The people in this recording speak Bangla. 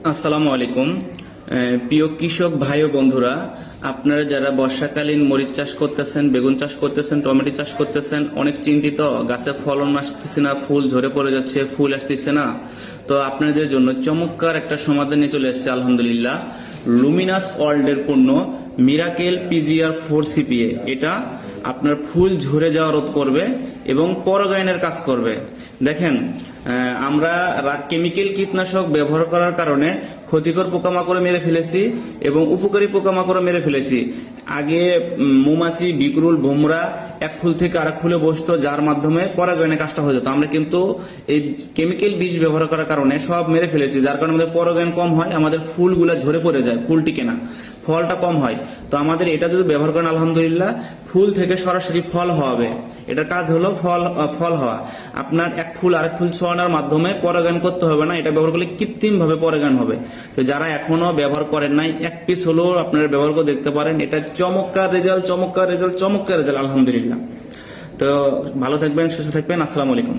আসসালামু আলাইকুম। প্রিয় কৃষক ভাই ও বন্ধুরা, আপনারা যারা বর্ষাকালীন মরিচ চাষ করতেছেন, বেগুন চাষ করতেছেন, টমেটো চাষ করতেছেন, অনেক চিন্তিত, গাছে ফলন আসতেছে না, ফুল ঝরে পড়ে যাচ্ছে, ফুল আসতেছে না, তো আপনাদের জন্য চমৎকার একটা সমাধান নিয়ে চলে এসেছে আলহামদুলিল্লাহ। লুমিনাস ওয়ার্ল্ডের পণ্য মিরাকেল PGR4 CPA। এটা আপনার ফুল ঝরে যাওয়া রোধ করবে এবং পরাগায়নের কাজ করবে। দেখেন, আমরা কেমিক্যাল কীটনাশক ব্যবহার করার কারণে ক্ষতিকর পোকামাকড় মেরে ফেলেছি এবং উপকারী পোকামাকড় মেরে ফেলেছি। আগে মৌমাছি, বিকরুল, ভোমরা এক ফুল থেকে আরেক ফুলে বসতো, যার মাধ্যমে পরাগায়নের কাজটা হয়ে যেত। আমরা কিন্তু এই কেমিক্যাল বীজ ব্যবহার করার কারণে সব মেরে ফেলেছি, যার কারণে আমাদের পরাগায়ন কম হয়, আমাদের ফুলগুলা ঝরে পড়ে যায়, ফুল টিকে না, ফলটা কম হয়। তো আমাদের এটা যদি ব্যবহার করেন আলহামদুলিল্লাহ, ফুল থেকে সরাসরি ফল হওয়াবে। এটার কাজ হলো ফল হওয়া। আপনার এক ফুল আরেক ফুল ছোঁয়ানোর মাধ্যমে পরাগায়ন করতে হবে না, এটা ব্যবহার করলে কৃত্রিম ভাবে পরাগায়ন হবে। তো যারা এখনো ব্যবহার করেন নাই, এক পিস হলেও আপনারা ব্যবহার করে দেখতে পারেন। এটা চমৎকার রেজাল্ট, চমৎকার রেজাল্ট, চমৎকার রেজাল্ট আলহামদুলিল্লাহ। তো ভালো থাকবেন, সুস্থ থাকবেন। আসসালামু আলাইকুম।